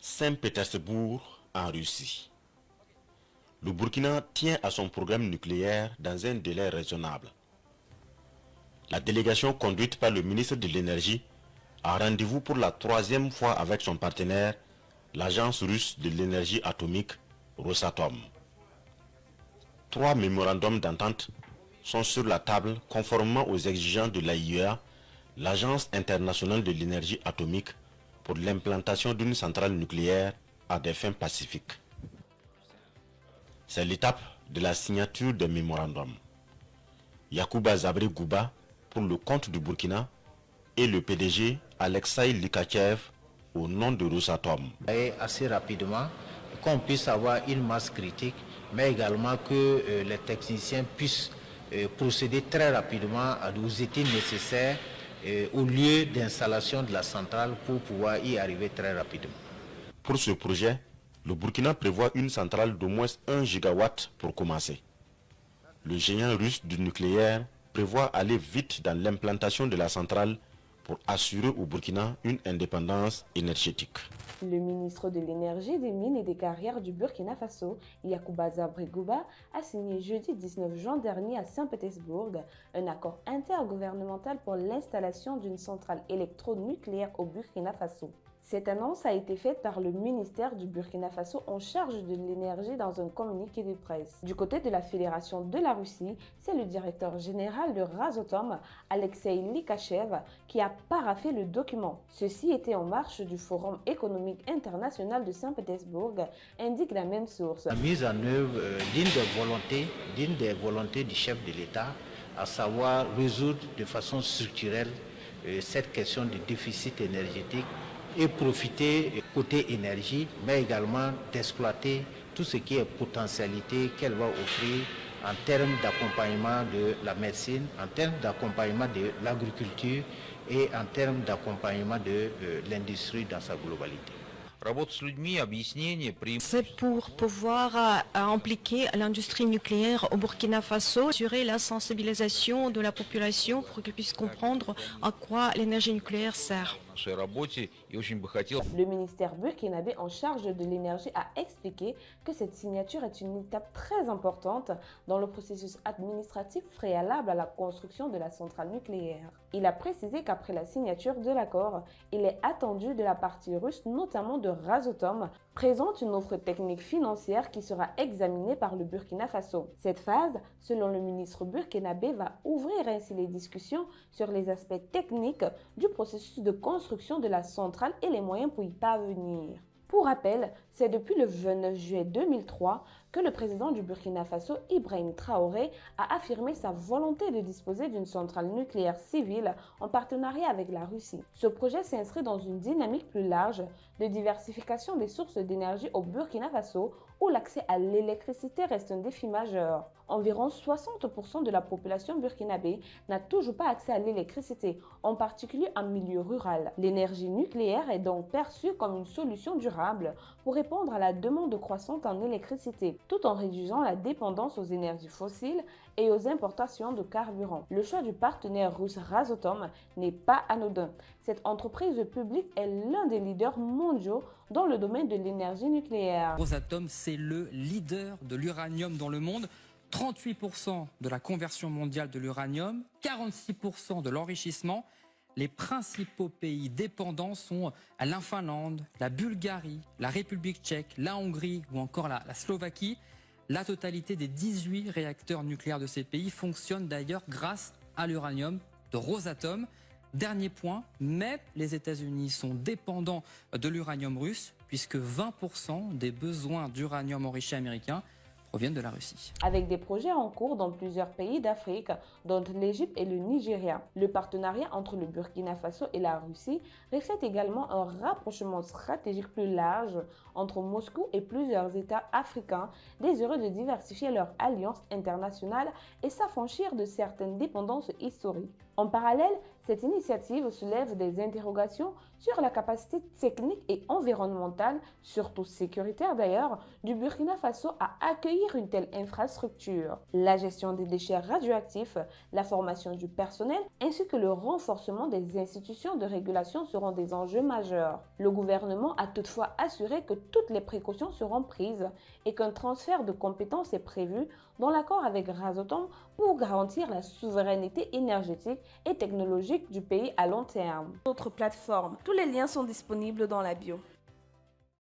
Saint-Pétersbourg, en Russie. Le Burkina tient à son programme nucléaire dans un délai raisonnable. La délégation conduite par le ministre de l'Énergie a rendez-vous pour la 3e fois avec son partenaire, l'agence russe de l'énergie atomique Rosatom. 3 mémorandums d'entente sont sur la table conformément aux exigences de l'AIEA, l'Agence internationale de l'énergie atomique, pour l'implantation d'une centrale nucléaire à des fins pacifiques. C'est l'étape de la signature des mémorandums. Yacouba Zabré Gouba pour le compte du Burkina et le PDG Alexei Likachev au nom de Rosatom. Et assez rapidement, qu'on puisse avoir une masse critique, mais également que les techniciens puissent procéder très rapidement aux études nécessaires au lieu d'installation de la centrale pour pouvoir y arriver très rapidement. Pour ce projet, le Burkina prévoit une centrale d'au moins 1 gigawatt pour commencer. Le géant russe du nucléaire prévoit aller vite dans l'implantation de la centrale pour assurer au Burkina une indépendance énergétique. Le ministre de l'Énergie, des Mines et des Carrières du Burkina Faso, Yacouba Zabré Gouba, a signé jeudi 19 juin dernier à Saint-Pétersbourg un accord intergouvernemental pour l'installation d'une centrale électronucléaire au Burkina Faso. Cette annonce a été faite par le ministère du Burkina Faso en charge de l'énergie dans un communiqué de presse. Du côté de la Fédération de la Russie, c'est le directeur général de Rosatom, Alexei Likachev, qui a paraphé le document. Ceci était en marche du Forum économique international de Saint-Pétersbourg, indique la même source. La mise en œuvre d'une des volontés du chef de l'État, à savoir résoudre de façon structurelle cette question du déficit énergétique et profiter côté énergie, mais également d'exploiter tout ce qui est potentialité qu'elle va offrir en termes d'accompagnement de la médecine, en termes d'accompagnement de l'agriculture et en termes d'accompagnement de l'industrie dans sa globalité. C'est pour pouvoir impliquer l'industrie nucléaire au Burkina Faso, assurer la sensibilisation de la population pour qu'ils puissent comprendre à quoi l'énergie nucléaire sert. Le ministère burkinabé en charge de l'énergie a expliqué que cette signature est une étape très importante dans le processus administratif préalable à la construction de la centrale nucléaire. Il a précisé qu'après la signature de l'accord, il est attendu de la partie russe, notamment de Rosatom, présente une offre technique financière qui sera examinée par le Burkina Faso. Cette phase, selon le ministre burkinabé, va ouvrir ainsi les discussions sur les aspects techniques du processus de construction de la centrale et les moyens pour y parvenir. Pour rappel, c'est depuis le 29 juillet 2003 que le président du Burkina Faso, Ibrahim Traoré, a affirmé sa volonté de disposer d'une centrale nucléaire civile en partenariat avec la Russie. Ce projet s'inscrit dans une dynamique plus large de diversification des sources d'énergie au Burkina Faso, où l'accès à l'électricité reste un défi majeur. Environ 60% de la population burkinabé n'a toujours pas accès à l'électricité, en particulier en milieu rural. L'énergie nucléaire est donc perçue comme une solution durable pour répondre à la demande croissante en électricité, tout en réduisant la dépendance aux énergies fossiles et aux importations de carburant. Le choix du partenaire russe Rosatom n'est pas anodin. Cette entreprise publique est l'un des leaders mondiaux dans le domaine de l'énergie nucléaire. Rosatom, c'est le leader de l'uranium dans le monde. 38% de la conversion mondiale de l'uranium, 46% de l'enrichissement. Les principaux pays dépendants sont la Finlande, la Bulgarie, la République tchèque, la Hongrie ou encore la Slovaquie. La totalité des 18 réacteurs nucléaires de ces pays fonctionnent d'ailleurs grâce à l'uranium de Rosatom. Dernier point, mais les États-Unis sont dépendants de l'uranium russe puisque 20% des besoins d'uranium enrichi américain proviennent de la Russie. Avec des projets en cours dans plusieurs pays d'Afrique, dont l'Égypte et le Nigeria. Le partenariat entre le Burkina Faso et la Russie reflète également un rapprochement stratégique plus large entre Moscou et plusieurs États africains désireux de diversifier leur alliance internationale et s'affranchir de certaines dépendances historiques. En parallèle, cette initiative soulève des interrogations sur la capacité technique et environnementale, surtout sécuritaire d'ailleurs, du Burkina Faso à accueillir une telle infrastructure. La gestion des déchets radioactifs, la formation du personnel ainsi que le renforcement des institutions de régulation seront des enjeux majeurs. Le gouvernement a toutefois assuré que toutes les précautions seront prises et qu'un transfert de compétences est prévu dans l'accord avec Rasotom pour garantir la souveraineté énergétique et technologique du pays à long terme. Autre plateforme, tous les liens sont disponibles dans la bio.